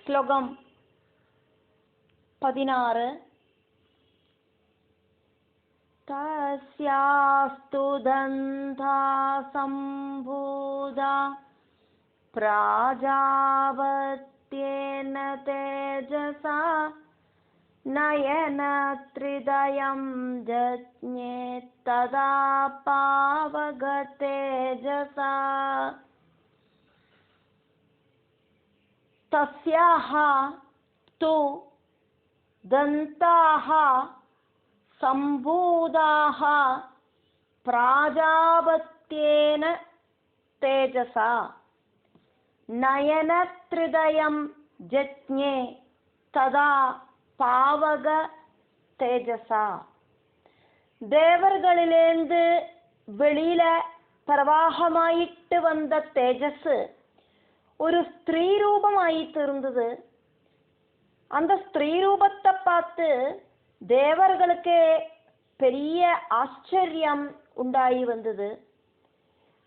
ശ്ലോകം 16. തസ്യാസ്തു ദന്താ സംഭൂത പ്രാജാപത്യേന തേജസാ നയനത്രിദയം ജജ്ഞേ തദാ പാവകതേജസാ. തസ്യാഹ തു ദന്താഹ സംഭൂതാഹ പ്രാജാപത്യേന തേജസാ നയനത്രിദയം ജജ്ഞേ തദാ பாவக தேஜசா. தேவர்களிலேந்து வெளியில பிரவாகமாயிட்டு வந்த தேஜஸ் ஒரு ஸ்திரீ ரூபமாயிட்டு இருந்தது. அந்த ஸ்திரீ ரூபத்தை பார்த்து தேவர்களுக்கே பெரிய ஆச்சரியம் உண்டாகி வந்தது.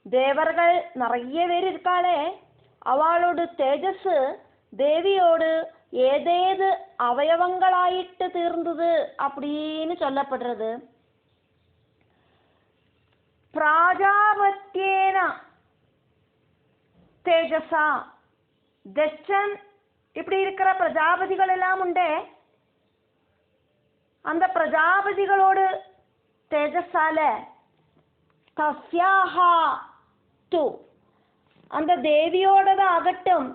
தேவர்கள் நிறைய பேர் இருக்காளே, அவளோட தேஜஸ் தேவியோடு ஏதேது அவயவங்களாயிட்டு தீர்ந்தது அப்படின்னு சொல்லப்படுறது. பிராஜாபத்யேன தேஜசா, தட்சன் இப்படி இருக்கிற பிரஜாபதிகள் எல்லாம் உண்டே, அந்த பிரஜாபதிகளோடு தேஜஸால தஸ்யாஹா து, அந்த தேவியோடது ஆகட்டும்,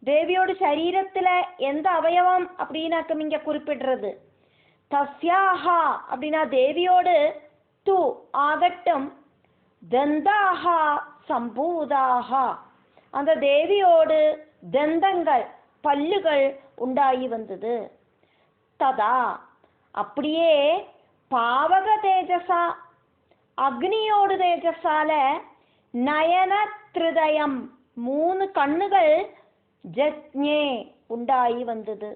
தேவியோட சரீரத்துல எந்த அவயவம் அப்படின்னாக்கும் இங்க குறிப்பிடுறது. தஸ்யாஹா அப்படின்னா தேவியோடு, து ஆகட்டும், தந்தாஹா சம்பூதாஹா, அந்த தேவியோடு தந்தங்கள் பல்லுகள் உண்டாகி வந்தது. ததா அப்படியே பாவக தேஜசா, அக்னியோடு தேஜஸால நயன திருதயம் 3 கண்ணுகள் ஜஜ்ஞே உண்டாகி வந்தது.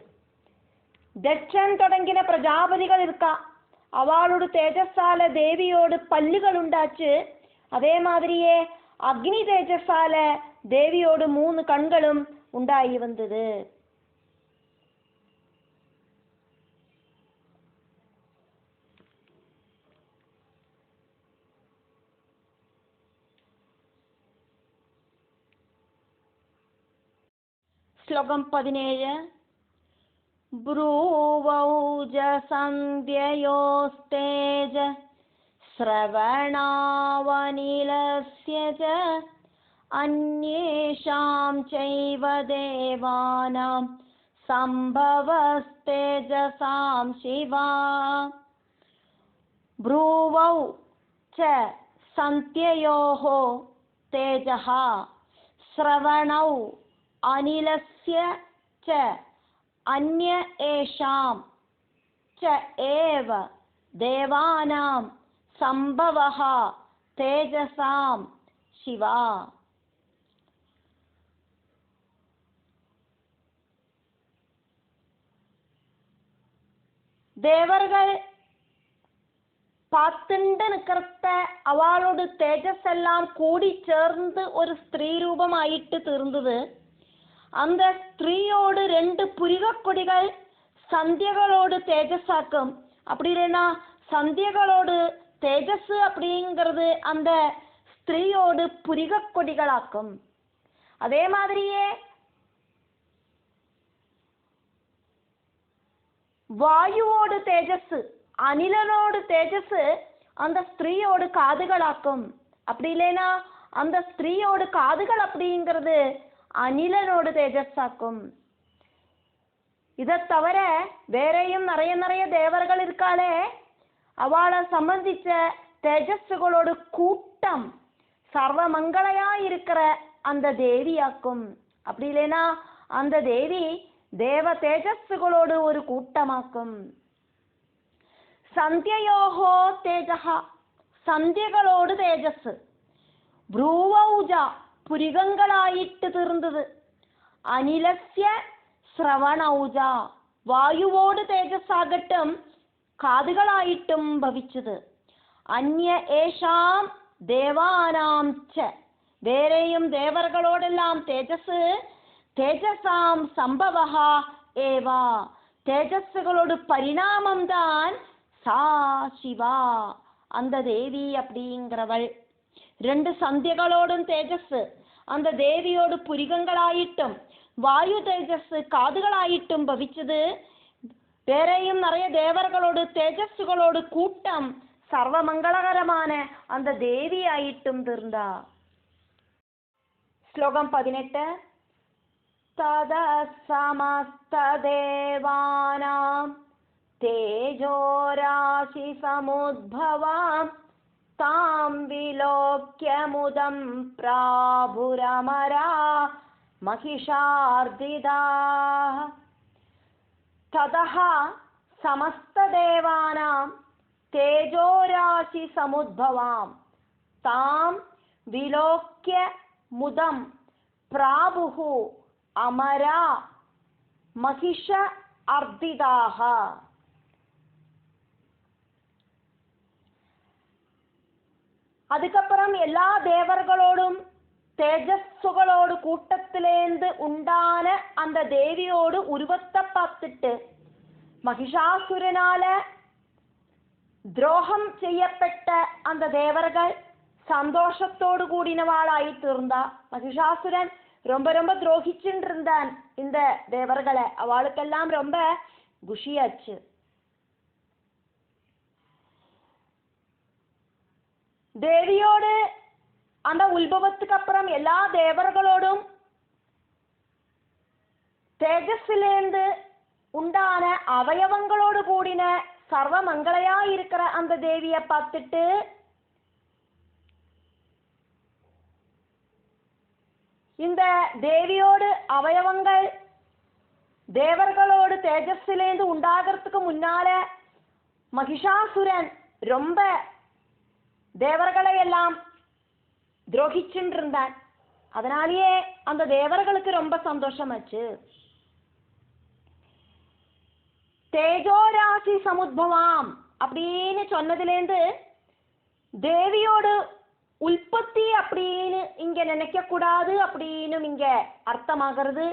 தட்சன் தொடங்கின பிரஜாபதிகள் இருக்கா, அவளோட தேஜஸால தேவியோடு பல்லுகள் உண்டாச்சு. அதே மாதிரியே அக்னி தேஜஸால தேவியோடு 3 கண்களும் உண்டாகி வந்தது. ശ്ലോകം 17. ബ്രൂവൗജ സന്ധ്യയോസ്തേജ ശ്രവണാവനിലസ്യ ച അന്യേഷാം ചൈവ ദേവാനാം സംഭവസ്തേജസാം ശിവാ. ബ്രൂവൗ ച സന്ധ്യയോഃ തേജഃ ശ്രവണൗ അനിലസ്യ ച അന്യ ഏഷാം ച ഏവ ദേവാനാം സംഭവഃ തേജസാം ശിവാ. தேவர்கள் பார்த்துண்டு நிற்கிறத அவளோட தேஜஸ் எல்லாம் கூடி சேர்ந்து ஒரு ஸ்திரீ ரூபமாயிட்டு தீர்ந்தது. அந்த ஸ்திரீயோடு 2 புரிகக்கொடிகள் சந்தியகளோடு தேஜஸாக்கும். அப்படி இல்லைன்னா சந்தியகளோடு தேஜஸ் அப்படிங்கிறது அந்த ஸ்திரீயோடு புரிகக்கொடிகளாக்கும். அதே மாதிரியே வாயுவோடு தேஜஸ், அனிலனோடு தேஜஸ் அந்த ஸ்திரீயோடு காதுகளாக்கும். அப்படி இல்லைன்னா அந்த ஸ்திரீயோடு காதுகள் அப்படிங்கிறது அனிலனோடு தேஜஸாக்கும். இதை தவிர வேறையும் நிறைய தேவர்கள் இருக்காளே, அவளை சம்பந்திச்ச தேஜஸ்களோடு கூட்டம் சர்வமங்களையா இருக்கிற அந்த தேவியாக்கும். அப்படி இல்லைன்னா அந்த தேவி தேவ தேஜஸ்களோடு ஒரு கூட்டமாக்கும். சந்தியயோஹோ தேஜஹா, சந்தியகளோடு தேஜஸ். ப்ரூவௌஜ புரிகங்களாயிட்டு தீர்ந்தது. அனிலஸ்ய ശ്രവണൗജ, വായുവോട് തേജസ്സാകട്ടും കാതുകളായിട്ടും ഭവിച്ചത്. അന്യ ഏഷാം ദേവാനാം ച, വേറെയും ദേവർകളോടെല്ലാം തേജസ് தேஜசாம் சம்பவஹா ஏவா, தேஜஸ்களோடு பரிணாமம் தான் சா சிவா, அந்த தேவி அப்படிங்கிறவள். ரெண்டு சந்தியகளோடும் தேஜஸ் அந்த தேவியோடு புரிகங்களாயிட்டும் வாயு தேஜஸ் காதுகளாயிட்டும் பவிச்சது. வேறையும் நிறைய தேவர்களோடு தேஜஸ்களோடு கூட்டம் சர்வமங்களகரமான அந்த தேவி ஆயிட்டும் திருந்தா. ஸ்லோகம் 18. தத சமஸ்ததேவானாம் தேஜோராசி சமுத்பவாம் தாம் விலோக்ய முதம் பிராபுரமரா மகிஷார்திதா. ததஹ சமஸ்ததேவானாம் தேஜோராசி சமுத்பவாம் தாம் விலோக்ய முதம் பிராபுஹு அமரா மகிஷ அர்த்திதாக. அதுக்கப்புறம் எல்லா தேவர்களோடும் தேஜஸ்களோடு கூட்டத்திலேந்து உண்டான அந்த தேவியோடு உருவத்தை பார்த்துட்டு மகிஷாசுரனால துரோகம் செய்யப்பட்ட அந்த தேவர்கள் சந்தோஷத்தோடு கூடினவாளாய் தீர்ந்தா. மகிஷாசுரன் ரொம்ப ரொம்ப துரோகிச்சுட்டு இருந்தான் இந்த தேவர்களை, அவளுக்கெல்லாம் ரொம்ப குஷியாச்சு. தேவியோடு அந்த உத்பவத்துக்கு அப்புறம் எல்லா தேவர்களோடும் தேஜஸிலேந்து உண்டான அவயவங்களோடு கூடின சர்வ மங்களையா இருக்கிற அந்த தேவியை பார்த்துட்டு இந்த தேவியோடு அவயவங்கள் தேவர்களோடு தேஜஸிலேந்து உண்டாகிறதுக்கு முன்னால மகிஷாசுரன் ரொம்ப தேவர்களை எல்லாம் துரோகிச்சுட்டு இருந்தான். அதனாலேயே அந்த தேவர்களுக்கு ரொம்ப சந்தோஷமாச்சு. தேஜோராசி சமுத்பவாம் அப்படின்னு சொன்னதுலேருந்து தேவியோடு உற்பத்தி அப்படின்னு இங்க நினைக்க கூடாது அப்படின்னு இங்க அர்த்தமாகிறது.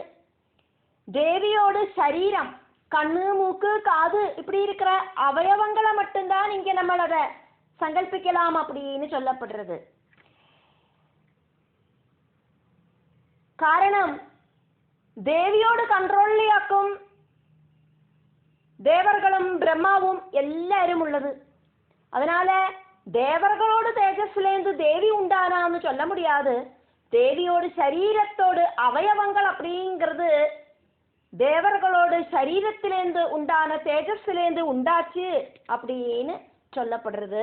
தேவியோடு சரீரம், கண்ணு மூக்கு காது இப்படி இருக்கிற அவயவங்களை மட்டும்தான் இங்க நம்மளத சங்கல்பிக்கலாம் அப்படின்னு சொல்லப்படுறது. காரணம் தேவியோடு கண்ட்ரோல்லியாக்கும் தேவர்களும் பிரம்மாவும் எல்லாரும் உள்ளது. அதனால தேவர்களோடு தேஜஸ்லேந்து தேவி உண்டானான்னு சொல்ல முடியாது. தேவியோடு சரீரத்தோடு அவயவங்கள் அப்படிங்கிறது தேவர்களோடு சரீரத்திலேந்து உண்டான தேஜஸ்லேந்து உண்டாச்சு அப்படின்னு சொல்லப்படுறது.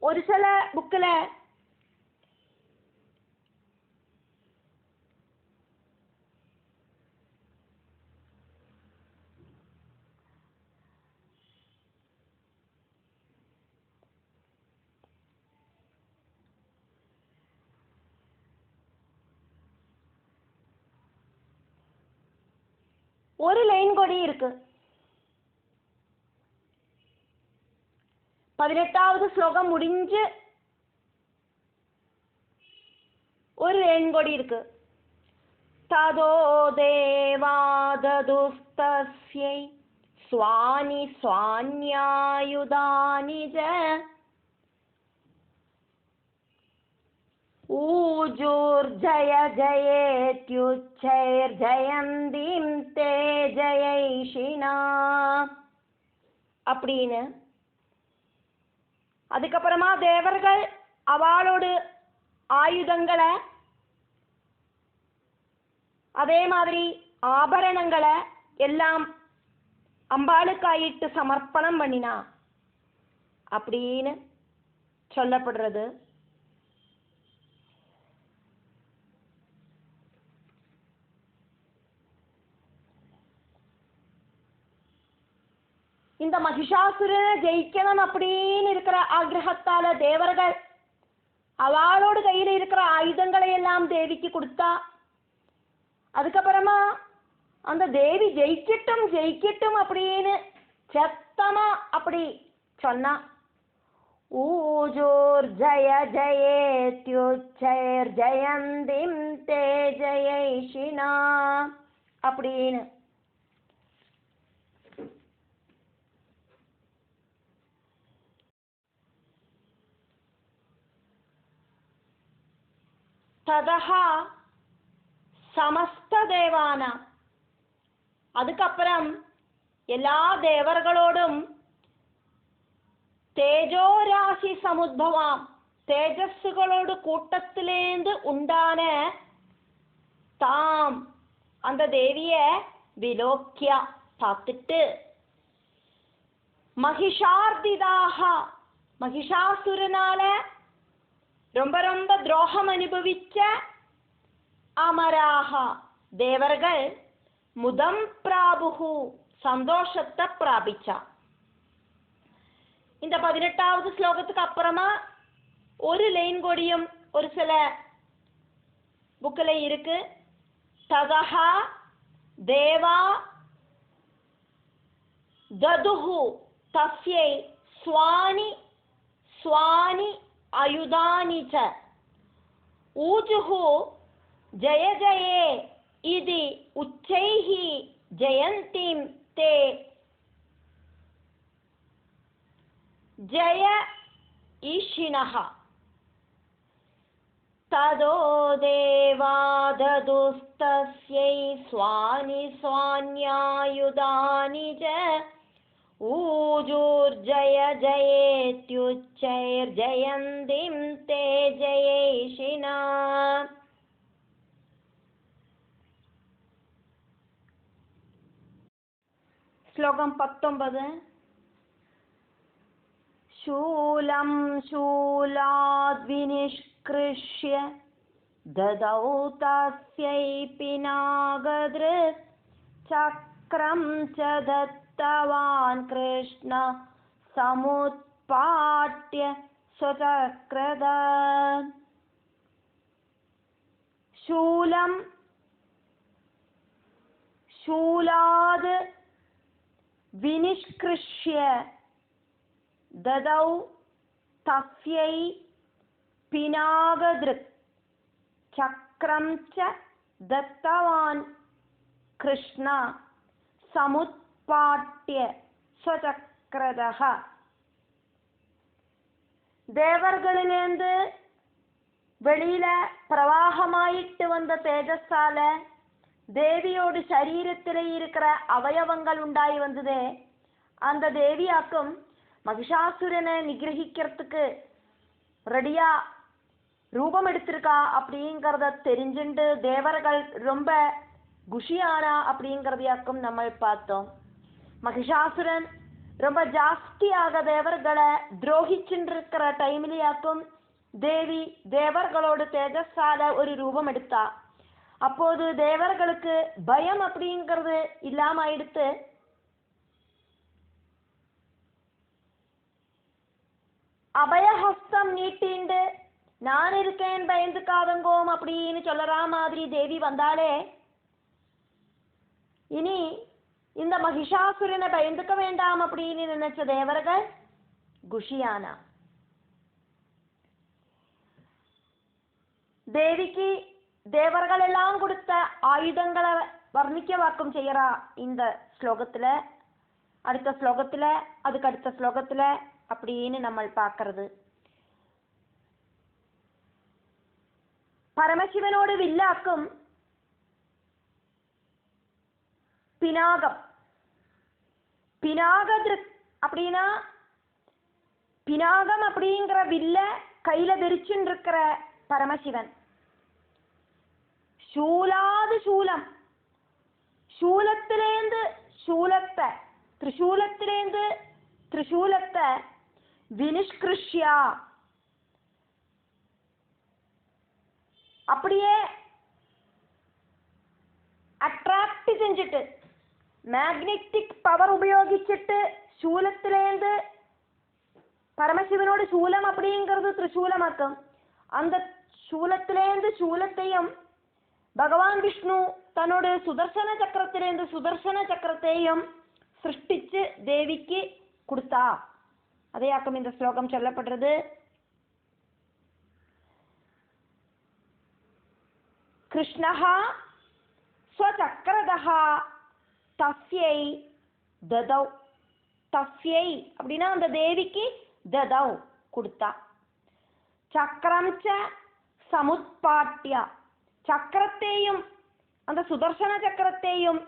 ஒரு சில புக்கில் ஒரு லைன் கொடி இருக்கு. 18வது ஸ்லோகம் முடிஞ்சு ஒரு லைன் கொடி இருக்கு. ததோ தேவாததுஸ்தஸ்யை ஸ்வானி ஸ்வான்யாயுதானி ஜ ஊஜூர்ஜய ஜயேத்யுச்சைர்ஜயந்தீம் தே ஜயைஷினா அப்படின்னு. அதுக்கப்புறமா தேவர்கள் அவளோடு ஆயுதங்களை அதே மாதிரி ஆபரணங்களை எல்லாம் அம்பாளுக்காயிட்டு சமர்ப்பணம் பண்ணினா அப்படின்னு சொல்லப்படுறது. இந்த மகிஷாசுரனை ஜெயிக்கணும் அப்படின்னு இருக்கிற ஆக்கிரகத்தால தேவர்கள் அவளோடு கையில் இருக்கிற ஆயுதங்களை எல்லாம் தேவிக்கு கொடுத்தா. அதுக்கப்புறமா அந்த தேவி ஜெயிக்கட்டும் ஜெயிக்கட்டும் அப்படின்னு சத்தமா அப்படி சொன்னா. ऊजोर्जय जयेत्युच्चैर्जयन्तीं ते जयैषिणा அப்படின்னு. ததஹ சமஸ்த தேவானா, அதுக்கப்புறம் எல்லா தேவர்களோடும் தேஜோராசி சமுத்பவாம், தேஜஸ்களோடு கூட்டத்திலேந்து உண்டான தாம் அந்த தேவிய விலோக்கியா பார்த்துட்டு, மகிஷார்திதாக, மகிஷாசுரனால ரொம்ப ரொம்ப துரோகம் அனுபவிச்ச அமராக தேவர்கள் முதம் பிராபுகு சந்தோஷத்தை பிராபிச்சா. இந்த 18வது ஸ்லோகத்துக்கு அப்புறமா ஒரு லைன் கொடியும் ஒரு சில புக்கில் இருக்கு. ததஹா தேவா ததுஹு தஸ்யை ஸ்வானி ஸ்வானி ஆயுதானி ச ஊஜுஹு ஜய ஜயே இதி உச்சைஹி ஜெயந்திம் தே ஜய ஈஷிணஹ. ததோ தேவா ததுஸ்தஸ்யை ஸ்வானி ஸ்வான்யாயுதானி ச ஊஜுர்ஜய ஜயேத்யுச்சைர்ஜயந்திம் தே ஜயைஷிணா. ஸ்லோகம் 19. शूलं शूलाद्विनिष्कृष्य ददौ तस्यै पिनागधृत् चक्रं च दत्तवान् कृष्ण समुत्पाट्य स्वचक्रद. शूलं शूलाद् विनिष्कृष्य ददौ तस्यै पिनागधृत् चक्रं च दत्तवान् कृष्ण समुत्पाट्य स्वचक्रदः. தேவர்களிலிருந்து வெளியில பிரவாகமாயிட்டு வந்த தேஜஸால தேவியோடு சரீரத்தில் இருக்கிற அவயவங்கள் உண்டாய் வந்ததே, அந்த தேவியாக்கும் மகிஷாசுரனை நிகிரகிக்கிறதுக்கு ரெடியா ரூபம் எடுத்திருக்கா அப்படிங்கிறத தெரிஞ்சுண்டு தேவர்கள் ரொம்ப குஷியானா அப்படிங்கிறதையாக்கும் நம்ம பார்த்தோம். மகிஷாசுரன் ரொம்ப ஜாஸ்தியாக தேவர்களை துரோகிச்சுட்டு இருக்கிற டைம்லயாக்கும் தேவி தேவர்களோடு தேஜஸால ஒரு ரூபம் எடுத்தா. அப்போது தேவர்களுக்கு பயம் அப்படிங்கிறது இல்லாம ஆயிடுத்து. அபயஹஸ்தம் நீட்டிண்டு நான் இருக்கேன் பயந்துக்காதங்கோம் அப்படின்னு சொல்லற மாதிரி தேவி வந்தாலே இனி இந்த மகிஷாசுரனை பயந்துக்க வேண்டாம் அப்படின்னு நினைச்ச தேவர்கள் குஷியானா. தேவிக்கு தேவர்கள் எல்லாம் கொடுத்த ஆயுதங்களை வர்ணிக்க வாக்கம் செய்யறா இந்த ஸ்லோகத்துல, அடுத்த ஸ்லோகத்துல, அதுக்கு அடுத்த ஸ்லோகத்துல அப்படின்னு நம்ம பார்க்கறது. பரமசிவனோடு வில்லாக்கும் பினாகம், பினாகத்ருக் அப்படின்னா பினாகம் அப்படிங்கிற வில்ல கையில விரிச்சுன்னு இருக்கிற பரமசிவன். சூலாது சூலம், சூலத்திலேந்து சூலத்தை, திரிசூலத்திலேந்து திரிசூலத்தை வினிஷ்கிருஷ்யா அப்படியே அட்ராக்ட் செஞ்சுட்டு மேக்னெட்டிக் பவர் உபயோகிச்சுட்டு சூலத்திலேந்து பரமசிவனோட சூலம் அப்படிங்கிறது திரிசூலமாக்கும். அந்த சூலத்திலேந்து சூலத்தையும் பகவான் விஷ்ணு தன்னோட சுதர்சன சக்கரத்திலேந்து சுதர்சன சக்கரத்தையும் சிருஷ்டிச்சு தேவிக்கு கொடுத்தா அதையாக்கும் இந்த ஸ்லோகம் சொல்லப்படுறது. கிருஷ்ணஹா ஸ்வசக்கரதஹா தஸ்யை ததௌ. தஸ்யை அப்படின்னா அந்த தேவிக்கு ததௌ கொடுத்தா. சக்கரம் ச சமுத்பாட்யா, சக்கரத்தையும் அந்த சுதர்சன சக்கரத்தையும்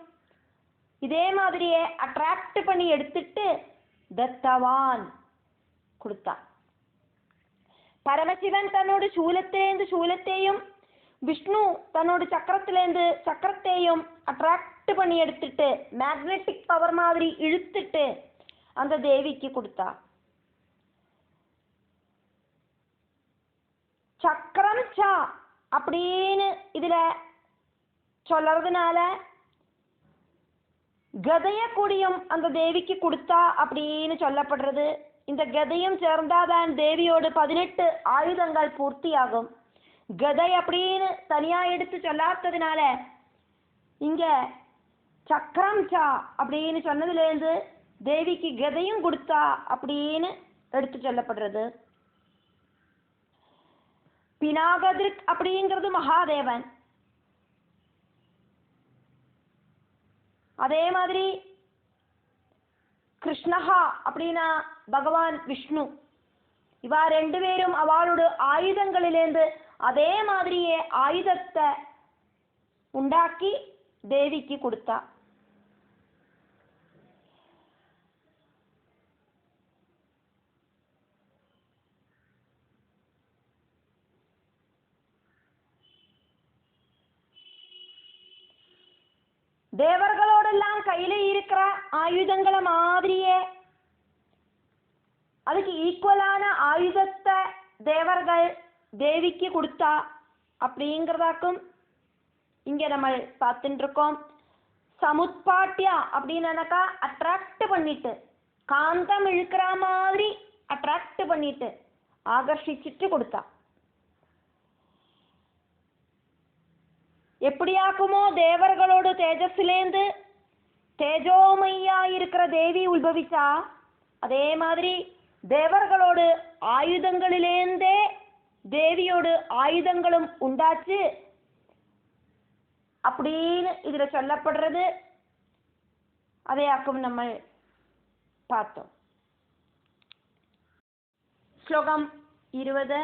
இதே மாதிரியே அட்ராக்ட் பண்ணி எடுத்துட்டு தத்தவான் கொடுத்தா. பரமசிவன் தன்னோட சூலத்திலேந்து சூலத்தையும் விஷ்ணு தன்னோட சக்கரத்திலேந்து சக்கரத்தையும் அட்ராக்ட் பண்ணி எடுத்துட்டு மேக்னெட்டிக் பவர் மாதிரி இழுத்துட்டு அந்த தேவிக்கு கொடுத்தா. சக்கரம் சா அப்படின்னு இதுல சொல்றதுனால கதைய கூடியும் அந்த தேவிக்கு கொடுத்தா அப்படின்னு சொல்லப்படுறது. இந்த கதையும் சேர்ந்தாதான் தேவியோட 18 ஆயுதங்கள் பூர்த்தியாகும். கதை அப்படின்னு தனியா எடுத்து சொல்லாததுனால இங்க சக்கரம் சா அப்படின்னு சொன்னதுலேருந்து தேவிக்கு கதையும் கொடுத்தா அப்படின்னு எடுத்து சொல்லப்படுறது. பினாகதிருக் அப்படிங்கிறது மகாதேவன். அதே மாதிரி கிருஷ்ணஹா அப்படின்னா பகவான் விஷ்ணு. இவா 2 பேரும் அவளோட ஆயுதங்களிலேருந்து அதே மாதிரியே ஆயுதத்தை உண்டாக்கி தேவிக்கு கொடுத்தா. தேவர்களோடெல்லாம் கையில இருக்கிற ஆயுதங்களை மாதிரியே அதுக்கு ஈக்குவலான ஆயுதத்தை தேவர்கள் தேவிக்கு கொடுத்தா அப்படிங்கிறதாக்கும் இங்க நம்ம பார்த்துட்டு இருக்கோம். சமுத்பாட்யா அப்படின்னாக்கா அட்ராக்ட் பண்ணிட்டு, காந்தம் இழுக்கிற மாதிரி அட்ராக்ட் பண்ணிட்டு ஆகர்ஷிச்சுட்டு கொடுத்தா. எப்படியாக்குமோ தேவர்களோடு தேஜஸ்லேந்து தேஜோமையா இருக்கிற தேவி உத்பவிச்சா, அதே மாதிரி தேவர்களோடு ஆயுதங்களிலேந்தே தேவியோடு ஆயுதங்களும் உண்டாச்சு அப்படின்னு இதுல சொல்லப்படுறது. அதையாக்கும் நம்ம பார்த்தோம். ஸ்லோகம் 20.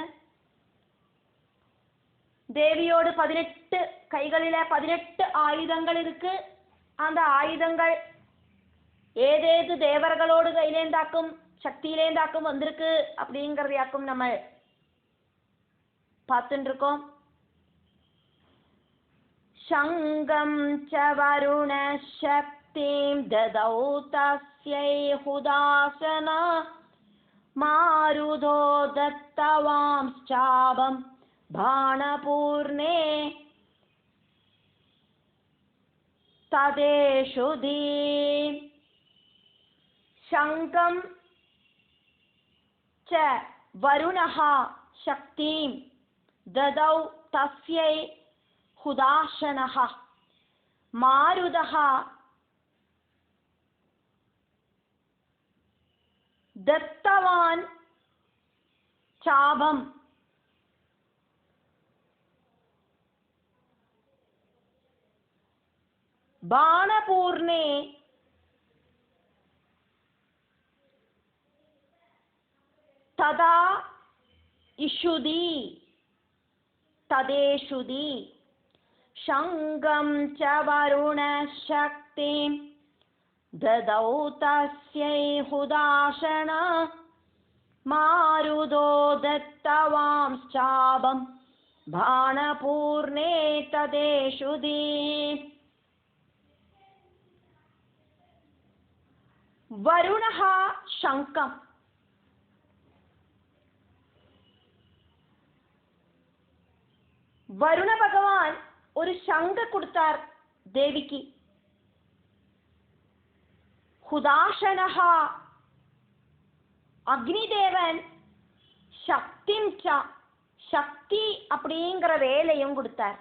தேவியோடு 18 கைகளில 18 ஆயுதங்கள் இருக்கு. அந்த ஆயுதங்கள் ஏதேது தேவர்களோடு கையிலேந்தாக்கும் சக்தியிலேந்தாக்கும் வந்திருக்கு அப்படிங்கிறதையாக்கும் நம்ம பார்த்துட்டு இருக்கோம். சங்கம் ச வருண சக்திம் ததௌ தஸ்யை ஹுதாசனா மாருதோ தத்தவாம் சாபம் பாணபூர்ணே ததேஷு தி. சங்கம் ச வருணஹ சக்திம் ததௌ தஸ்யை ஹுதாசனஹ மாருதஹ தத்தவான் சாபம் பாணபூர்ணே ததா இஷுதி ததேஷுதி. சங்கம் ச வருண சக்திம் ததௌ தஸ்யை ஹுதாசன மாருதோ தத்தவாம் சாபம் பாணபூர்ணே ததேஷுதி. வருணஹ சங்கம். வருண பகவான் ஒரு சங்க கொடுத்தார் தேவிக்கு. ஹுதாசனஹா அக்னிதேவன் சக்திம் ச சக்தி அப்படிங்கிற வேலையும் கொடுத்தார்.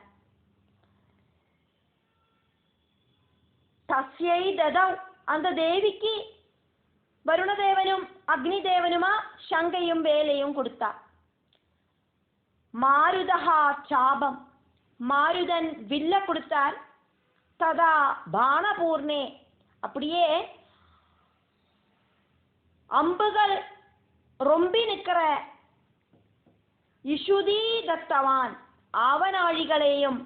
தஸ்யை ததௌ அந்த தேவிக்கு வருணதேவனும் அக்னி தேவனுமா சங்கையும் வேலையும் கொடுத்தார். மாருதஹா சாபம், மாருதன் வில்ல கொடுத்தார். ததா பானபூர்ணே, அப்படியே அம்புகள் ரொம்பி நிற்கிற இஷுதி தத்தவான், ஆவனாழிகளையும்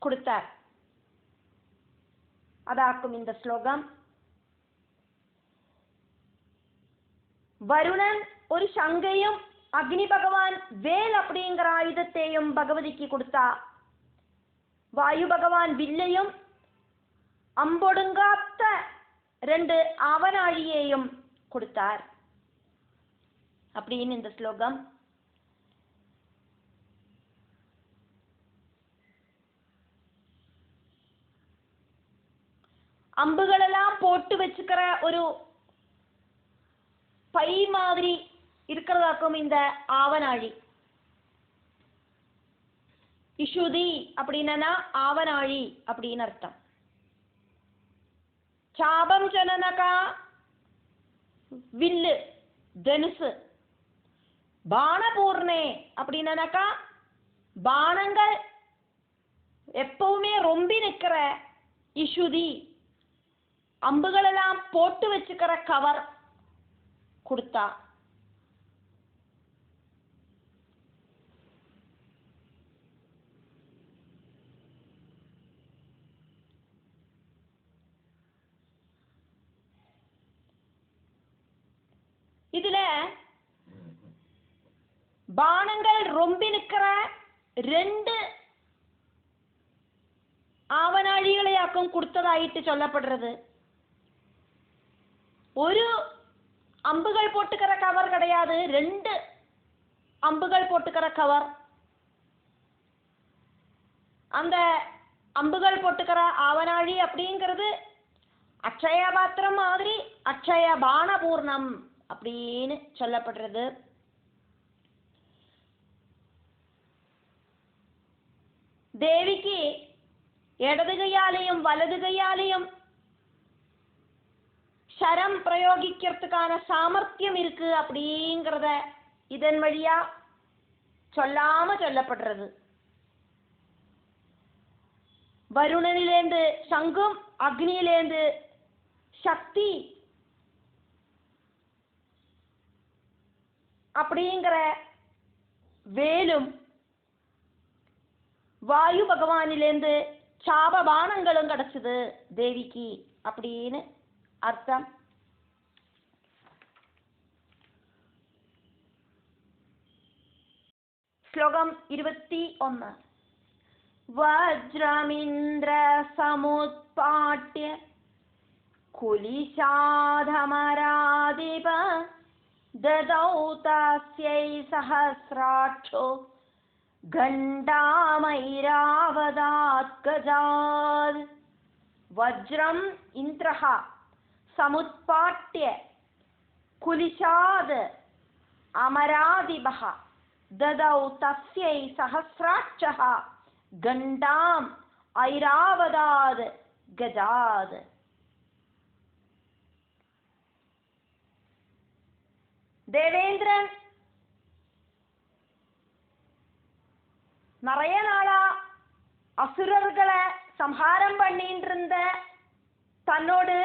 கொடுத்தார். அதாக்கும் இந்த ஸ்லோகம். வருணன் ஒரு சங்கையும் அக்னி பகவான் வேல் அப்படிங்கிற ஆயுதத்தையும் பகவதிக்கு கொடுத்தா. வாயு பகவான் வில்லையும் அம்பொடுங்காத்த 2 ஆவனாழியையும் கொடுத்தார் அப்படின்னு இந்த ஸ்லோகம். அம்புகளெல்லாம் போட்டு வச்சுக்கிற ஒரு பை மாதிரி இருக்கிறதாக்கும் இந்த ஆவனாழி. இஷுதி அப்படின்னா ஆவனாழி அப்படின்னு அர்த்தம். சாபம் சொன்னனாக்கா வில்லு, தனுசு. பானபூர்ணே அப்படின்னாக்கா பானங்கள் எப்பவுமே ரொம்பி நிற்கிற இஷுதி, அம்புகளெல்லாம் போட்டு வச்சுக்கிற கவர் கொடுத்தா. இதுல பானங்கள் ரொம்பி நிற்கிற 2 ஆவனாழிகளையாக்கும் கொடுத்ததாயிட்டு சொல்லப்படுறது. ஒரு அம்புகள் போட்டுக்கிற கவர் கிடையாது, 2 அம்புகள் போட்டுக்கிற கவர். அந்த அம்புகள் போட்டுக்கிற ஆவனாழி அப்படிங்கிறது அக்ஷய பாத்திரம் மாதிரி அக்ஷய பானபூர்ணம் அப்படின்னு சொல்லப்படுறது. தேவிக்கு இடது கையாலையும் வலது கையாலையும் சரம் பிரயோகிக்கிறதுக்கான சாமர்த்தியம் இருக்கு அப்படிங்கிறத இதன் வழியா சொல்லாம சொல்லப்படுறது. வருணனிலேந்து சங்கும் அக்னியிலேந்து சக்தி அப்படிங்கிற வேலும், வாயு பகவானிலேந்து சாபபானங்களும் கிடைச்சது தேவிக்கு அப்படின்னு அர்த்தம். ஸ்லோகம் 21. வஜ்ரமிந்திர சமுத்பாட்ய குலிஷாதமராதிப ददौ तस्यै सहस्राक्षो गण्डामैरावदात् गजात्. वज्रम् इन्द्रः समुत्पाट्य कुलिशाद् अमरादिभः ददौ तस्यै सहस्राक्षः गण्डाम् ऐरावदात् गजात्. தேவேந்திரன் நிறைய நாளா அசுரர்களை சம்ஹாரம் பண்ணிட்டு இருந்த தன்னோடு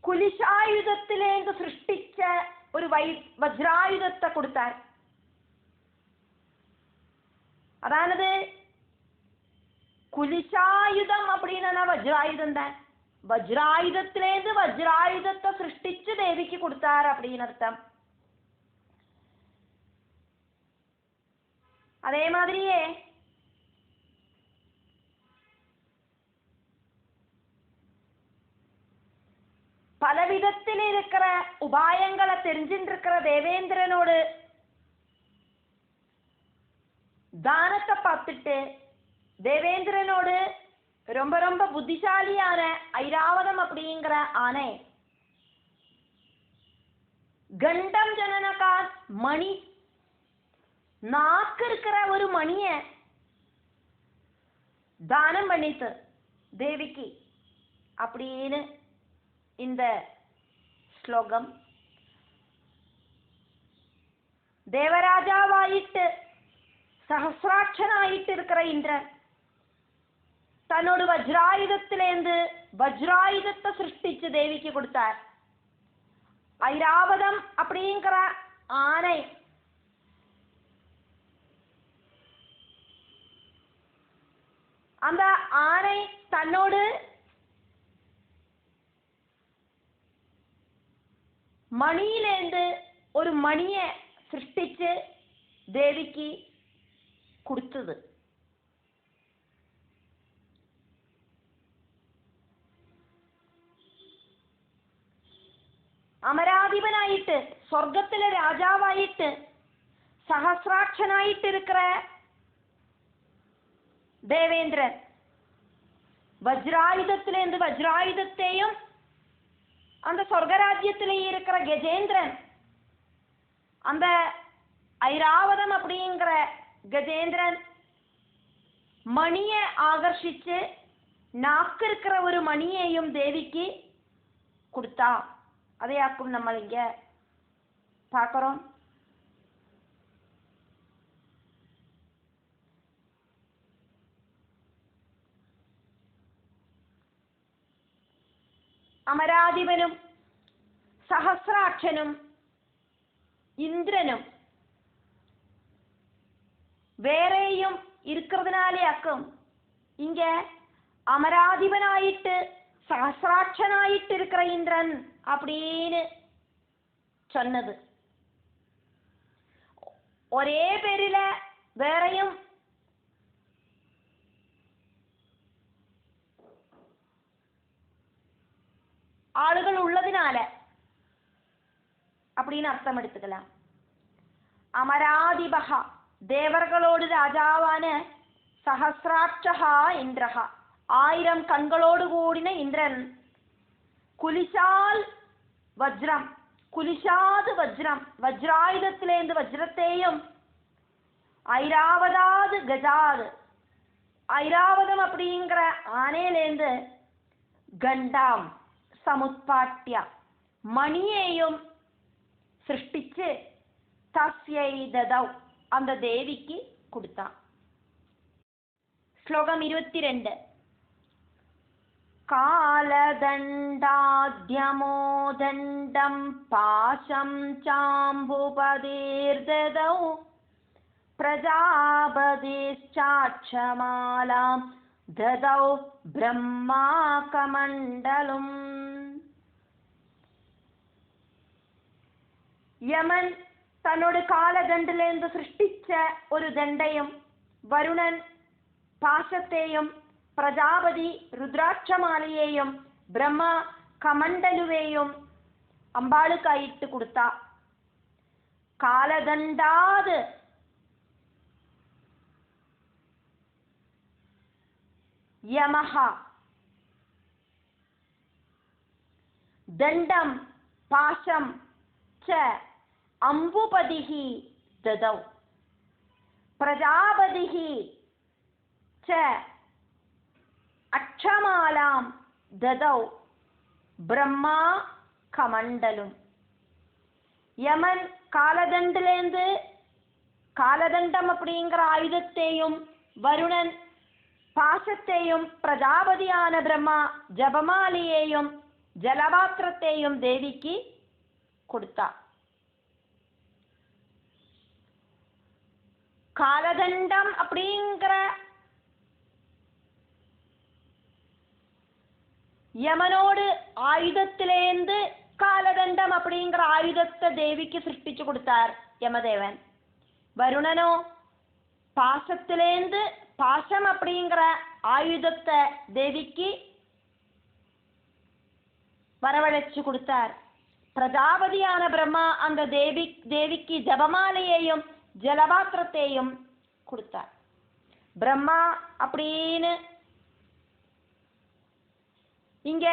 குலிஷாயுதத்திலேந்து சிருஷ்டிச்ச ஒரு வஜ்ராயுதத்தை கொடுத்தார். அதானது குலிஷாயுதம் அப்படின்னா வஜ்ராயுதம் தான். வஜ்ராயுதத்திலேந்து வஜ்ராயுதத்தை சிருஷ்டிச்சு தேவிக்கு கொடுத்தார் அப்படின்னு அர்த்தம். அதே மாதிரியே பலவிதத்தில் இருக்கிற உபாயங்களை தெரிஞ்சிட்டு இருக்கிற தேவேந்திரனோடு தானத்தை பார்த்துட்டு தேவேந்திரனோடு ரொம்ப ரொம்ப புத்திசாலியான ஐராவதம் அப்படிங்கிற ஆனை, கண்டம் ஜனனகாத் மணி நாக்கு இருக்கிற ஒரு மணிய தானம் பண்ணித்து தேவிக்கு அப்படின்னு இந்த ஸ்லோகம். தேவராஜாவாயிட்டு சஹசிராட்சனாயிட்டு இருக்கிற இந்திரன் தன்னோட வஜ்ராயுதத்திலேந்து வஜ்ராயுதத்தை சிருஷ்டிச்சு தேவிக்கு கொடுத்தார். ஐராவதம் அப்படிங்கிற ஆனை அந்த ஆனை தன்னோடு மணியிலேந்து ஒரு மணிய சிருஷ்டிச்சு தேவிக்கு கொடுத்தது. அமராதிபனாயிட்டு சொர்க்கத்தில ராஜாவாயிட்டு சஹசிராட்சனாயிட்டு இருக்கிற தேவேந்திரன் வஜ்ராயுதத்திலேருந்து வஜ்ராயுதத்தையும் அந்த சொர்க்கராஜ்யத்திலே இருக்கிற கஜேந்திரன் அந்த ஐராவதம் அப்படிங்கிற கஜேந்திரன் மணிய ஆகர்ஷிச்சு நாக்கு இருக்கிற ஒரு மணியையும் தேவிக்கு கொடுத்தா. அதையாக்கும் நம்ம இங்க பார்க்கிறோம். அமராதிபனும் சஹசிராட்சனும் இந்திரனும் வேறையும் இருக்கிறதுனாலே ஆக்கும் இங்க அமராதிபனாயிட்டு சஹசிராட்சனாயிட்டு இருக்கிற இந்திரன் அப்படின்னு சொன்னது. ஒரே பேரில வேறையும் ஆளுகள் உள்ளதுனால அப்படின்னு அர்த்தம் எடுத்துக்கலாம். அமராதிபகா தேவர்களோடு ராஜாவான சஹசிராட்சா இந்திரஹா 1000 கண்களோடு கூடின இந்திரன் குலிசால் வஜ்ரம் குலிசாது வஜ்ரம் வஜ்ராயுதத்திலேந்து வஜ்ரத்தையும் ஐராவதாது கஜாது ஐராவதம் அப்படிங்கிற ஆனையிலேந்து கண்டாம் சமுத்பாட்டிய மணியையும் சிருஷ்டிச்சு தஸ்யை ததௌ அந்த தேவிக்கு கொடுத்தான். ஸ்லோகம் 22. காலதண்டாத்யமோதண்டம் பாசம் சாம்புபதீர்ததௌ பிரஜாபதிச்சாட்சமாலாம் ததௌ பிரம்மா கமண்டலும். யமன் தன்னோட காலதண்டிலேந்து சிருஷ்டிச்ச ஒரு தண்டையும் வருணன் பாசத்தையும் பிரஜாபதி ருத்ராட்சமாலையையும் பிரம்மா கமண்டலுவையும் அம்பாளுக்காயிட்டு கொடுத்தா. காலதண்டாது யமஹா தண்டம் பாசம் ச அம்புபதிஹி ததௌ பிரஜாபதிஹி ச அக்ஷமாலாம் ததௌ பிரம்மா கமண்டலும். யமன் காலதண்டிலேந்து காலதண்டம் அப்படிங்கிற ஆயுதத்தையும் வருணன் பாசத்தையும் பிரஜாபதியான பிரம்மா ஜபமாலியையும் ஜலபாத்திரத்தையும் தேவிக்கு கொடுத்தா. காலதண்டம் அப்படிங்கிற யமனோடு ஆயுதத்திலேந்து காலதண்டம் அப்படிங்கிற ஆயுதத்தை தேவிக்கு சிருஷ்டிச்சு கொடுத்தார் யமதேவன். வருணனோ பாசத்திலேந்து பாசம் அப்படிங்கிற ஆயுதத்தை தேவிக்கு வரவழைச்சு கொடுத்தார். பிரஜாபதியான பிரம்மா அந்த தேவிக்கு ஜபமாலையையும் ஜலபாத்திரத்தையும் கொடுத்தார். பிரம்மா அப்படின்னு இங்க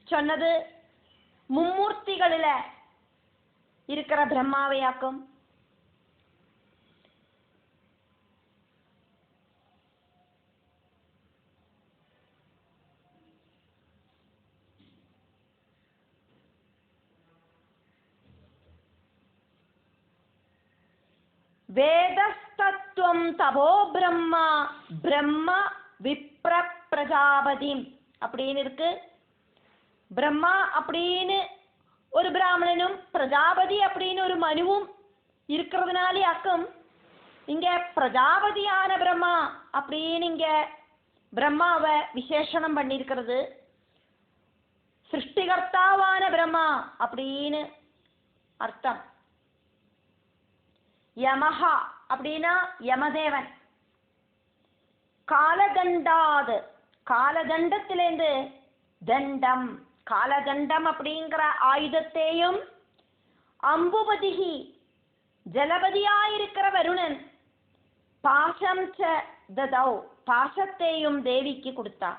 சொன்னது மும்மூர்த்திகளில இருக்கிற பிரம்மாவையாக்கும். வேதஸ்தத்துவம் தபோ பிரம்மா பிரம்ம விப்ர பிரஜாபதி அப்படின்னு இருக்கு. பிரம்மா அப்படின்னு ஒரு பிராமணனும் பிரஜாபதி அப்படின்னு ஒரு மனுவும் இருக்கிறதுனாலே அக்கம் இங்க பிரஜாபதியான பிரம்மா அப்படின்னு இங்க பிரம்மாவை விசேஷனம் பண்ணியிருக்கிறது. சிருஷ்டிகர்த்தாவான பிரம்மா அப்படின்னு அர்த்தம். யமஹா அப்படின்னா யமதேவன். காலதண்டாது காலதண்டத்திலேருந்து தண்டம், காலதண்டம் அப்படிங்கிற ஆயுதத்தையும் அம்புபதிகி ஜலபதியாயிருக்கிற வருணன் பாசம் ச ததௌ பாசத்தையும் தேவிக்கு கொடுத்தா.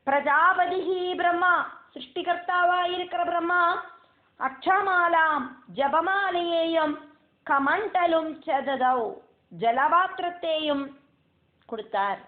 பிரஜாபதிகி பிரம்மா சிருஷ்டிகர்த்தாவாயிருக்கிற பிரம்மா அக்ஷமாலாம் ஜபமாலையையும் கமண்டலும் ச ததௌ ஜலபாத்திரத்தையும் கொடுத்தார்.